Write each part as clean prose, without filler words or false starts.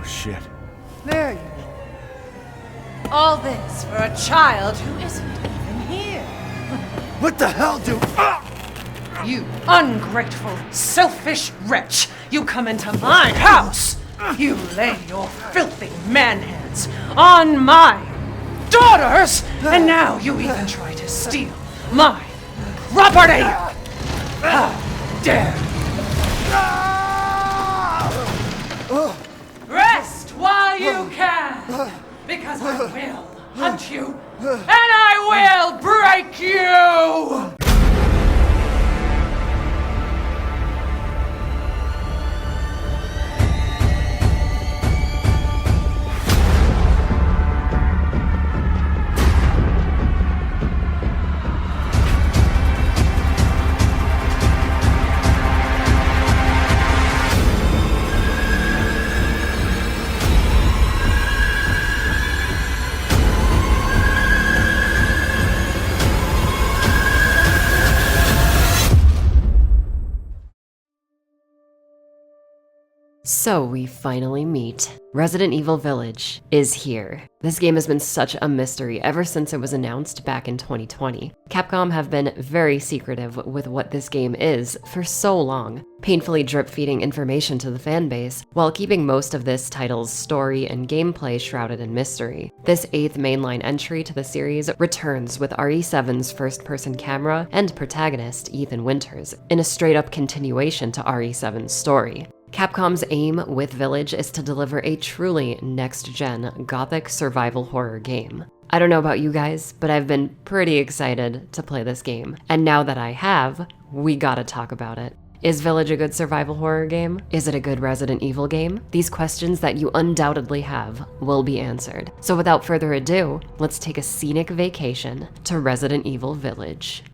shit. There you are. All this for a child who isn't even here. What the hell do... You ungrateful, selfish wretch! You come into my house! You lay your filthy man hands on my daughters! And now you even try to steal my property! How dare you! Rest while you can! Because I will hunt you, and I will break you! So we finally meet. Resident Evil Village is here. This game has been such a mystery ever since it was announced back in 2020. Capcom have been very secretive with what this game is for so long, painfully drip-feeding information to the fanbase, while keeping most of this title's story and gameplay shrouded in mystery. This 8th mainline entry to the series returns with RE7's first-person camera and protagonist Ethan Winters, in a straight-up continuation to RE7's story. Capcom's aim with Village is to deliver a truly next-gen gothic survival horror game. I don't know about you guys, but I've been pretty excited to play this game. And now that I have, we gotta talk about it. Is Village a good survival horror game? Is it a good Resident Evil game? These questions that you undoubtedly have will be answered. So without further ado, let's take a scenic vacation to Resident Evil Village.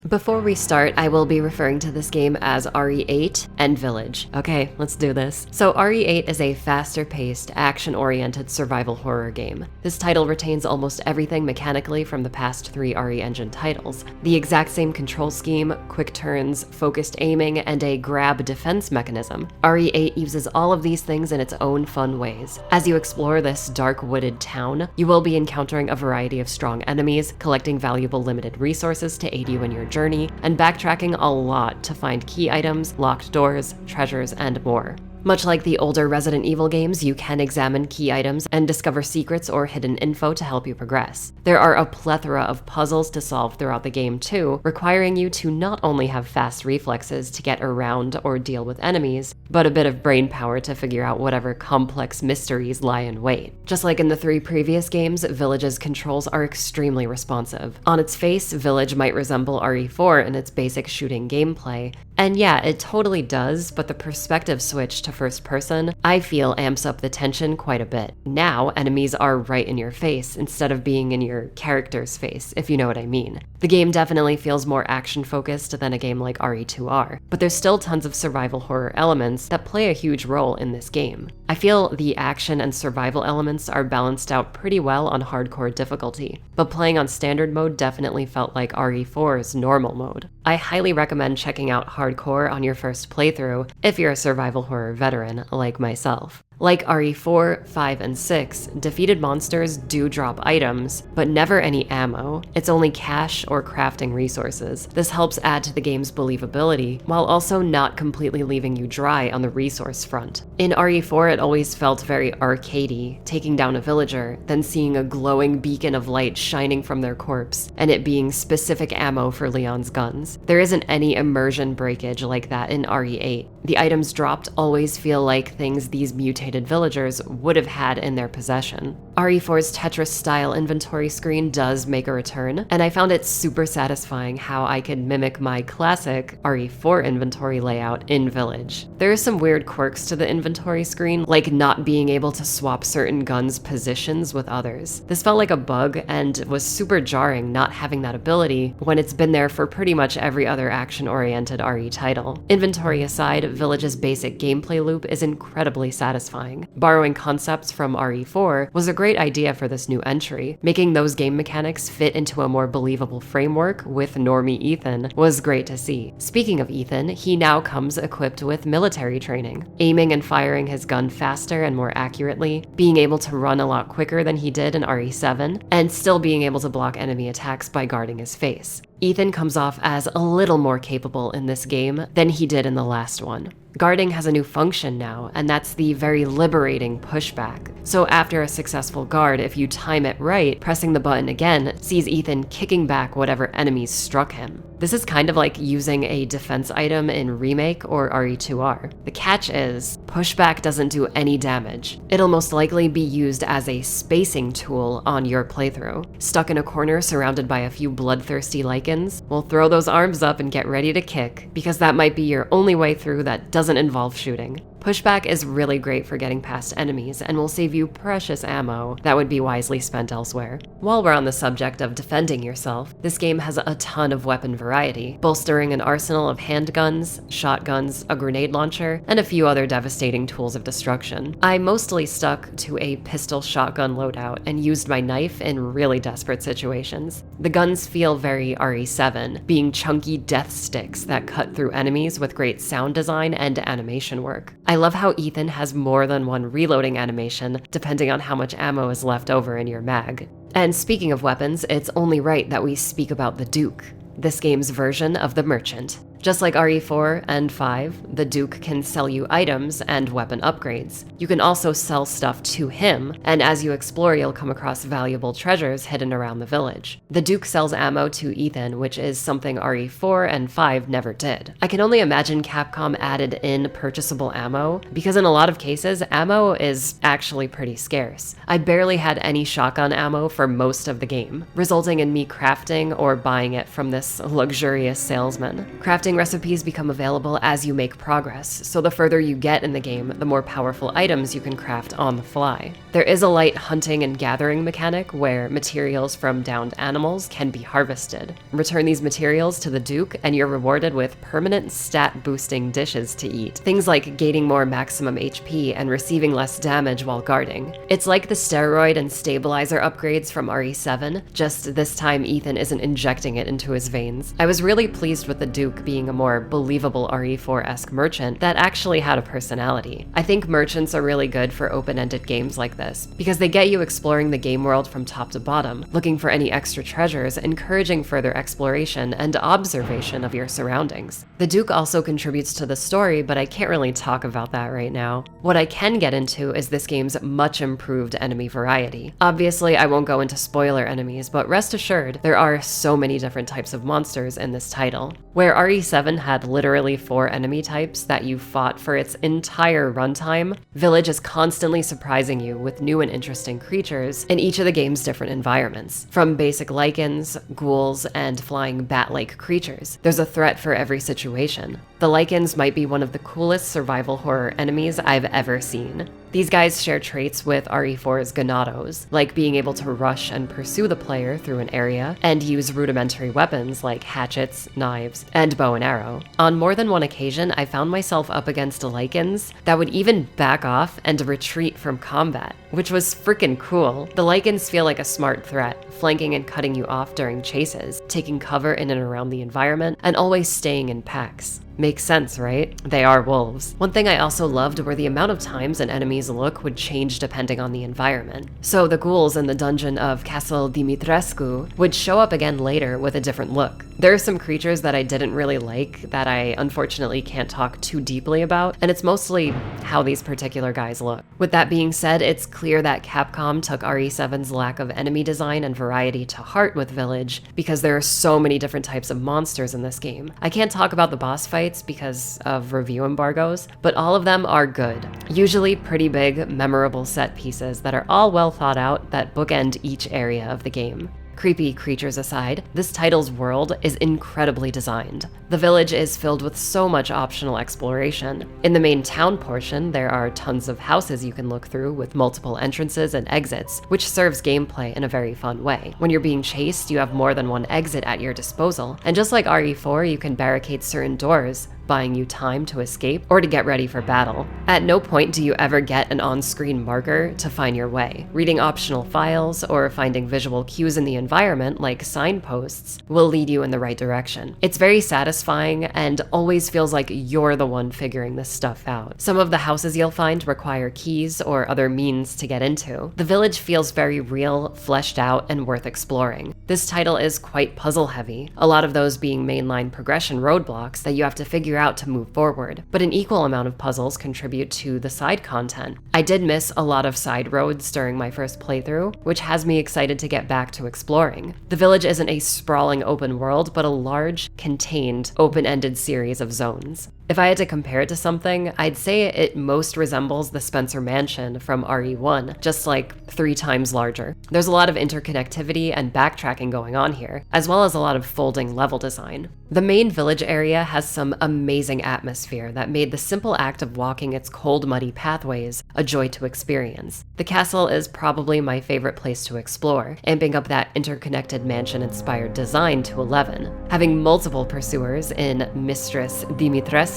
Before we start, I will be referring to this game as RE8 and Village. Okay, let's do this. So RE8 is a faster-paced, action-oriented survival horror game. This title retains almost everything mechanically from the past 3 RE Engine titles. The exact same control scheme, quick turns, focused aiming, and a grab defense mechanism. RE8 uses all of these things in its own fun ways. As you explore this dark wooded town, you will be encountering a variety of strong enemies, collecting valuable limited resources to aid you in your journey, and backtracking a lot to find key items, locked doors, treasures, and more. Much like the older Resident Evil games, you can examine key items and discover secrets or hidden info to help you progress. There are a plethora of puzzles to solve throughout the game too, requiring you to not only have fast reflexes to get around or deal with enemies, but a bit of brain power to figure out whatever complex mysteries lie in wait. Just like in the 3 previous games, Village's controls are extremely responsive. On its face, Village might resemble RE4 in its basic shooting gameplay, and yeah, it totally does, but the perspective switch to first person, I feel, amps up the tension quite a bit. Now, enemies are right in your face instead of being in your character's face, if you know what I mean. The game definitely feels more action-focused than a game like RE2R, but there's still tons of survival horror elements that play a huge role in this game. I feel the action and survival elements are balanced out pretty well on hardcore difficulty, but playing on standard mode definitely felt like RE4's normal mode. I highly recommend checking out hardcore on your first playthrough if you're a survival horror veteran like myself. Like RE4, 5, and 6, defeated monsters do drop items, but never any ammo. It's only cash or crafting resources. This helps add to the game's believability, while also not completely leaving you dry on the resource front. In RE4, it always felt very arcadey, taking down a villager, then seeing a glowing beacon of light shining from their corpse, and it being specific ammo for Leon's guns. There isn't any immersion breakage like that in RE8. The items dropped always feel like things these mutated villagers would have had in their possession. RE4's Tetris-style inventory screen does make a return, and I found it super satisfying how I could mimic my classic RE4 inventory layout in Village. There are some weird quirks to the inventory screen, like not being able to swap certain guns' positions with others. This felt like a bug and was super jarring not having that ability when it's been there for pretty much every other action-oriented RE title. Inventory aside, Village's basic gameplay loop is incredibly satisfying. Borrowing concepts from RE4 was a great idea for this new entry. Making those game mechanics fit into a more believable framework with normie Ethan was great to see. Speaking of Ethan, he now comes equipped with military training, aiming and firing his gun faster and more accurately, being able to run a lot quicker than he did in RE7, and still being able to block enemy attacks by guarding his face. Ethan comes off as a little more capable in this game than he did in the last one. Gaurding has a new function now, and that's the very liberating pushback. So after a successful guard, if you time it right, pressing the button again sees Ethan kicking back whatever enemies struck him. This is kind of like using a defense item in Remake or RE2R. The catch is, pushback doesn't do any damage. It'll most likely be used as a spacing tool on your playthrough. Stuck in a corner surrounded by a few bloodthirsty lichens? Well, throw those arms up and get ready to kick, because that might be your only way through that doesn't involve shooting. Pushback is really great for getting past enemies and will save you precious ammo that would be wisely spent elsewhere. While we're on the subject of defending yourself, this game has a ton of weapon variety, bolstering an arsenal of handguns, shotguns, a grenade launcher, and a few other devastating tools of destruction. I mostly stuck to a pistol shotgun loadout and used my knife in really desperate situations. The guns feel very RE7, being chunky death sticks that cut through enemies with great sound design and animation work. I love how Ethan has more than one reloading animation, depending on how much ammo is left over in your mag. And speaking of weapons, it's only right that we speak about the Duke, this game's version of the Merchant. Just like RE4 and 5, the Duke can sell you items and weapon upgrades. You can also sell stuff to him, and as you explore you'll come across valuable treasures hidden around the village. The Duke sells ammo to Ethan, which is something RE4 and 5 never did. I can only imagine Capcom added in purchasable ammo, because in a lot of cases, ammo is actually pretty scarce. I barely had any shotgun ammo for most of the game, resulting in me crafting or buying it from this luxurious salesman. Crafting recipes become available as you make progress, so the further you get in the game, the more powerful items you can craft on the fly. There is a light hunting and gathering mechanic where materials from downed animals can be harvested. Return these materials to the Duke and you're rewarded with permanent stat boosting dishes to eat. Things like gaining more maximum HP and receiving less damage while guarding. It's like the steroid and stabilizer upgrades from RE7, just this time Ethan isn't injecting it into his veins. I was really pleased with the Duke being a more believable RE4-esque merchant that actually had a personality. I think merchants are really good for open-ended games like this, because they get you exploring the game world from top to bottom, looking for any extra treasures, encouraging further exploration and observation of your surroundings. The Duke also contributes to the story, but I can't really talk about that right now. What I can get into is this game's much improved enemy variety. Obviously, I won't go into spoiler enemies, but rest assured, there are so many different types of monsters in this title. Where RE7 had literally 4 enemy types that you fought for its entire runtime, Village is constantly surprising you with new and interesting creatures in each of the game's different environments. From basic lichens, ghouls, and flying bat-like creatures, there's a threat for every situation. The lichens might be one of the coolest survival horror enemies I've ever seen. These guys share traits with RE4's Ganados, like being able to rush and pursue the player through an area, and use rudimentary weapons like hatchets, knives, and bow and arrow. On more than one occasion, I found myself up against lichens that would even back off and retreat from combat, which was freaking cool. The lichens feel like a smart threat, flanking and cutting you off during chases, taking cover in and around the environment, and always staying in packs. Makes sense, right? They are wolves. One thing I also loved were the amount of times an enemy's look would change depending on the environment. So the ghouls in the dungeon of Castle Dimitrescu would show up again later with a different look. There are some creatures that I didn't really like that I unfortunately can't talk too deeply about, and it's mostly how these particular guys look. With that being said, it's clear that Capcom took RE7's lack of enemy design and variety to heart with Village, because there are so many different types of monsters in this game. I can't talk about the boss fights because of review embargoes, but all of them are good. Usually pretty big, memorable set pieces that are all well thought out that bookend each area of the game. Creepy creatures aside, this title's world is incredibly designed. The village is filled with so much optional exploration. In the main town portion, there are tons of houses you can look through with multiple entrances and exits, which serves gameplay in a very fun way. When you're being chased, you have more than one exit at your disposal, and just like RE4, you can barricade certain doors buying you time to escape or to get ready for battle. At no point do you ever get an on-screen marker to find your way. Reading optional files or finding visual cues in the environment, like signposts, will lead you in the right direction. It's very satisfying and always feels like you're the one figuring this stuff out. Some of the houses you'll find require keys or other means to get into. The village feels very real, fleshed out, and worth exploring. This title is quite puzzle heavy, a lot of those being mainline progression roadblocks that you have to figure out to move forward, but an equal amount of puzzles contribute to the side content. I did miss a lot of side roads during my first playthrough, which has me excited to get back to exploring. The village isn't a sprawling open world, but a large, contained, open-ended series of zones. If I had to compare it to something, I'd say it most resembles the Spencer Mansion from RE1, just like 3 times larger. There's a lot of interconnectivity and backtracking going on here, as well as a lot of folding level design. The main village area has some amazing atmosphere that made the simple act of walking its cold, muddy pathways a joy to experience. The castle is probably my favorite place to explore, amping up that interconnected mansion-inspired design to 11. Having multiple pursuers in Mistress Dimitrescu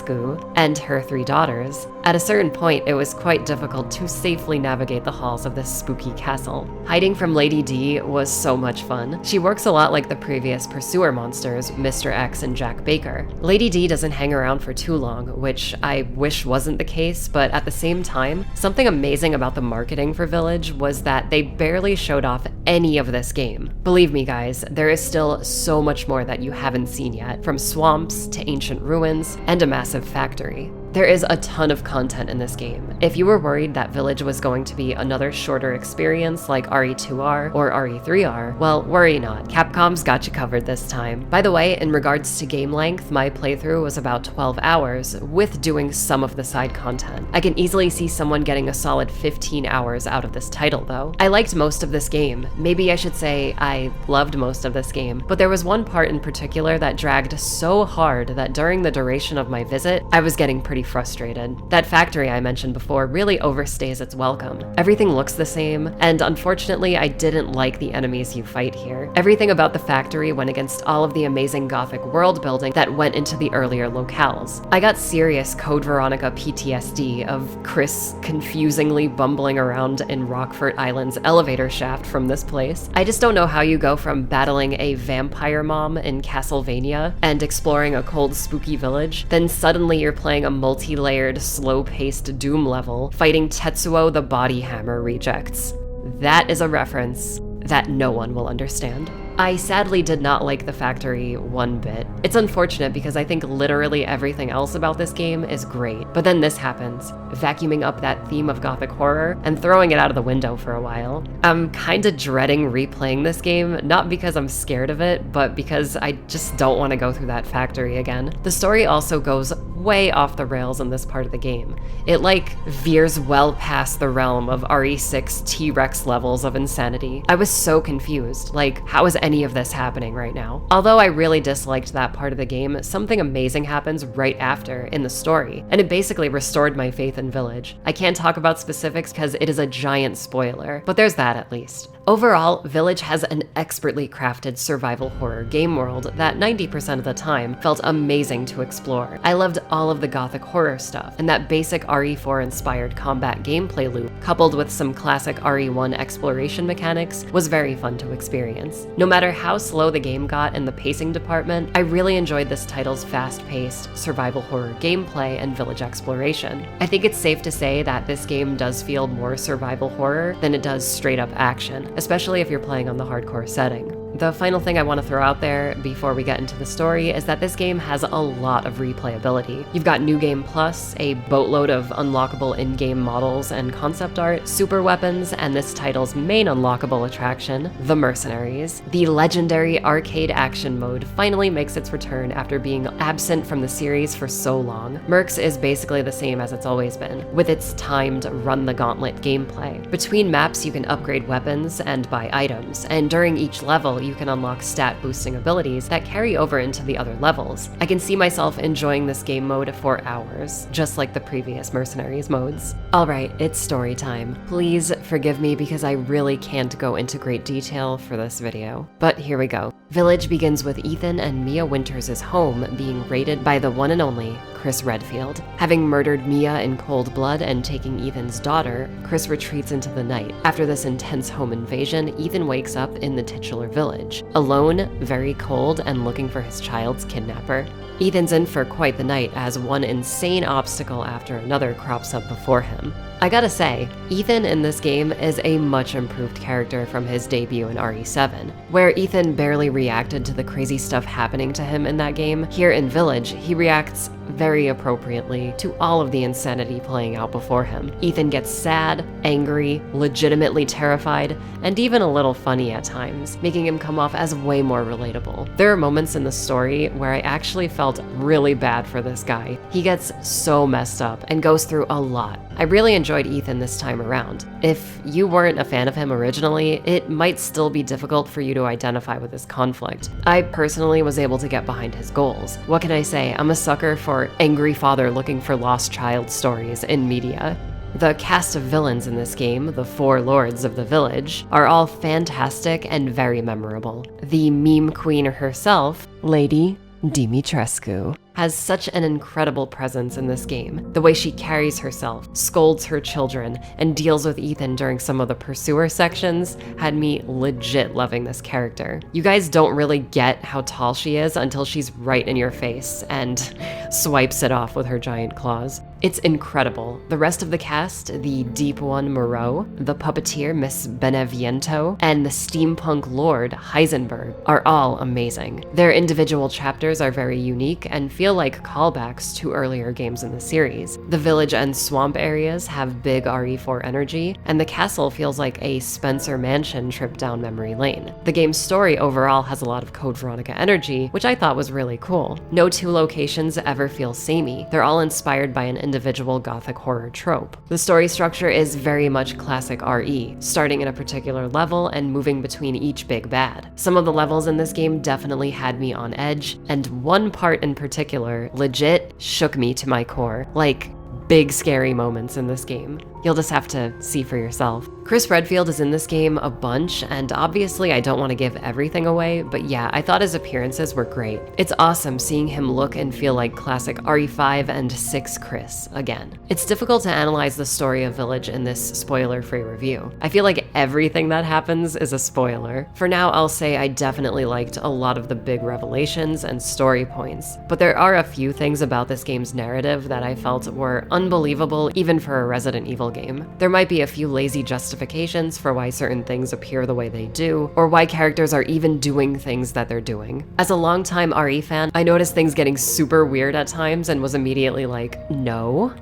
and her 3 daughters, at a certain point it was quite difficult to safely navigate the halls of this spooky castle. Hiding from Lady D was so much fun. She works a lot like the previous pursuer monsters, Mr. X and Jack Baker. Lady D doesn't hang around for too long, which I wish wasn't the case, but at the same time, something amazing about the marketing for Village was that they barely showed off any of this game. Believe me guys, there is still so much more that you haven't seen yet, from swamps to ancient ruins and a massive factory. There is a ton of content in this game. If you were worried that Village was going to be another shorter experience like RE2R or RE3R, well, worry not. Capcom's got you covered this time. By the way, in regards to game length, my playthrough was about 12 hours, with doing some of the side content. I can easily see someone getting a solid 15 hours out of this title, though. I liked most of this game. Maybe I should say I loved most of this game, but there was one part in particular that dragged so hard that during the duration of my visit, I was getting pretty frustrated. That factory I mentioned before really overstays its welcome. Everything looks the same, and unfortunately I didn't like the enemies you fight here. Everything about the factory went against all of the amazing Gothic world building that went into the earlier locales. I got serious Code Veronica PTSD of Chris confusingly bumbling around in Rockfort Island's elevator shaft from this place. I just don't know how you go from battling a vampire mom in Castlevania and exploring a cold, spooky village, then suddenly you're playing a multi-layered, slow-paced Doom level, fighting Tetsuo the Body Hammer rejects. That is a reference that no one will understand. I sadly did not like the factory one bit. It's unfortunate because I think literally everything else about this game is great, but then this happens, vacuuming up that theme of Gothic horror and throwing it out of the window for a while. I'm kinda dreading replaying this game, not because I'm scared of it, but because I just don't want to go through that factory again. The story also goes way off the rails in this part of the game. It veers well past the realm of RE6 T-Rex levels of insanity. I was so confused, how is any of this happening right now? Although I really disliked that part of the game, something amazing happens right after in the story, and it basically restored my faith in Village. I can't talk about specifics because it is a giant spoiler, but there's that at least. Overall, Village has an expertly crafted survival horror game world that 90% of the time felt amazing to explore. I loved all of the Gothic horror stuff, and that basic RE4 inspired combat gameplay loop, coupled with some classic RE1 exploration mechanics, was very fun to experience. No matter how slow the game got in the pacing department, I really enjoyed this title's fast-paced survival horror gameplay and village exploration. I think it's safe to say that this game does feel more survival horror than it does straight-up action, especially if you're playing on the hardcore setting. The final thing I want to throw out there before we get into the story is that this game has a lot of replayability. You've got New Game Plus, a boatload of unlockable in-game models and concept art, super weapons, and this title's main unlockable attraction, the Mercenaries. The legendary arcade action mode finally makes its return after being absent from the series for so long. Mercs is basically the same as it's always been, with its timed run-the-gauntlet gameplay. Between maps you can upgrade weapons and buy items, and during each level you can unlock stat-boosting abilities that carry over into the other levels. I can see myself enjoying this game mode for hours, just like the previous Mercenaries modes. Alright, it's story time. Please forgive me because I really can't go into great detail for this video. But here we go. Village begins with Ethan and Mia Winters' home being raided by the one and only Chris Redfield. Having murdered Mia in cold blood and taking Ethan's daughter, Chris retreats into the night. After this intense home invasion, Ethan wakes up in the titular village, alone, very cold, and looking for his child's kidnapper. Ethan's in for quite the night as one insane obstacle after another crops up before him. I gotta say, Ethan in this game is a much improved character from his debut in RE7. Where Ethan barely reacted to the crazy stuff happening to him in that game, here in Village, he reacts very appropriately to all of the insanity playing out before him. Ethan gets sad, angry, legitimately terrified, and even a little funny at times, making him come off as way more relatable. There are moments in the story where I actually felt really bad for this guy. He gets so messed up and goes through a lot. I really enjoyed Ethan this time around. If you weren't a fan of him originally, it might still be difficult for you to identify with his conflict. I personally was able to get behind his goals. What can I say? I'm a sucker for angry father looking for lost child stories in media. The cast of villains in this game, the four lords of the village, are all fantastic and very memorable. The meme queen herself, Lady Dimitrescu, has such an incredible presence in this game. The way she carries herself, scolds her children, and deals with Ethan during some of the pursuer sections had me legit loving this character. You guys don't really get how tall she is until she's right in your face and swipes it off with her giant claws. It's incredible. The rest of the cast, the Deep One Moreau, the puppeteer Miss Beneviento, and the steampunk lord Heisenberg are all amazing. Their individual chapters are very unique and feel like callbacks to earlier games in the series. The village and swamp areas have big RE4 energy, and the castle feels like a Spencer Mansion trip down memory lane. The game's story overall has a lot of Code Veronica energy, which I thought was really cool. No two locations ever feel samey. They're all inspired by an individual gothic horror trope. The story structure is very much classic RE, starting in a particular level and moving between each big bad. Some of the levels in this game definitely had me on edge, and one part in particular legit shook me to my core. Like, big scary moments in this game. You'll just have to see for yourself. Chris Redfield is in this game a bunch, and obviously I don't want to give everything away, but yeah, I thought his appearances were great. It's awesome seeing him look and feel like classic RE5 and 6 Chris again. It's difficult to analyze the story of Village in this spoiler-free review. I feel like everything that happens is a spoiler. For now, I'll say I definitely liked a lot of the big revelations and story points, but there are a few things about this game's narrative that I felt were unbelievable even for a Resident Evil game. There might be a few lazy justifications for why certain things appear the way they do, or why characters are even doing things that they're doing. As a longtime RE fan, I noticed things getting super weird at times and was immediately like, no?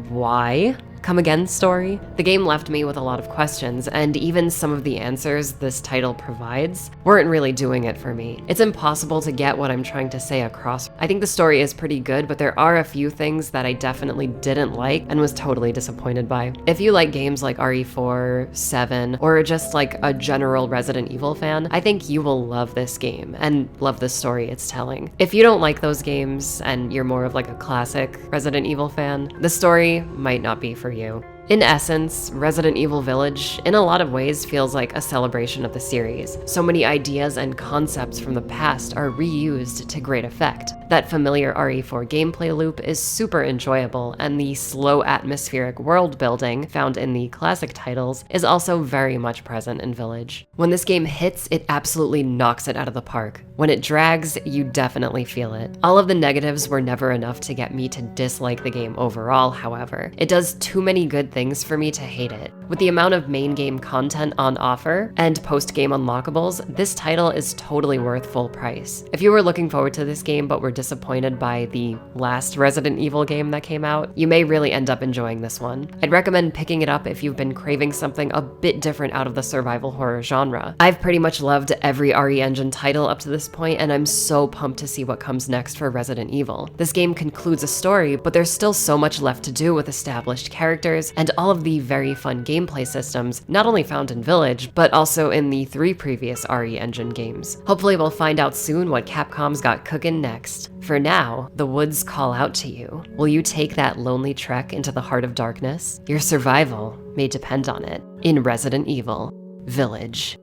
Why? Come again story? The game left me with a lot of questions, and even some of the answers this title provides weren't really doing it for me. It's impossible to get what I'm trying to say across. I think the story is pretty good, but there are a few things that I definitely didn't like and was totally disappointed by. If you like games like RE4, 7, or just like a general Resident Evil fan, I think you will love this game and love the story it's telling. If you don't like those games and you're more of like a classic Resident Evil fan, the story might not be for you. In essence, Resident Evil Village, in a lot of ways, feels like a celebration of the series. So many ideas and concepts from the past are reused to great effect. That familiar RE4 gameplay loop is super enjoyable, and the slow atmospheric world building found in the classic titles is also very much present in Village. When this game hits, it absolutely knocks it out of the park. When it drags, you definitely feel it. All of the negatives were never enough to get me to dislike the game overall, however. It does too many good things for me to hate it. With the amount of main game content on offer and post-game unlockables, this title is totally worth full price. If you were looking forward to this game but were disappointed by the last Resident Evil game that came out, you may really end up enjoying this one. I'd recommend picking it up if you've been craving something a bit different out of the survival horror genre. I've pretty much loved every RE Engine title up to this point, and I'm so pumped to see what comes next for Resident Evil. This game concludes a story, but there's still so much left to do with established characters and all of the very fun gameplay systems, not only found in Village, but also in the 3 previous RE Engine games. Hopefully we'll find out soon what Capcom's got cooking next. For now, the woods call out to you. Will you take that lonely trek into the heart of darkness? Your survival may depend on it in Resident Evil Village.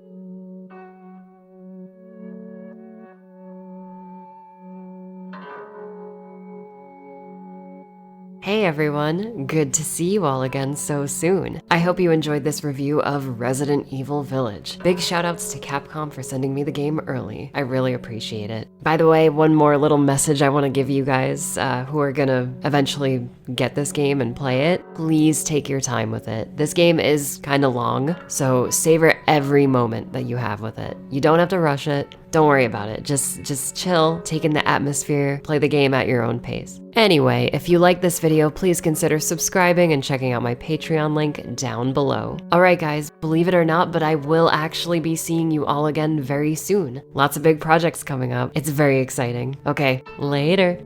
Hey everyone, good to see you all again so soon. I hope you enjoyed this review of Resident Evil Village. Big shoutouts to Capcom for sending me the game early. I really appreciate it. By the way, one more little message I want to give you guys who are gonna eventually get this game and play it. Please take your time with it. This game is kind of long, so savor every moment that you have with it. You don't have to rush it. Don't worry about it. Just chill, take in the atmosphere, play the game at your own pace. Anyway, if you like this video, please consider subscribing and checking out my Patreon link down below. Alright guys, believe it or not, but I will actually be seeing you all again very soon. Lots of big projects coming up. It's very exciting. Okay, later.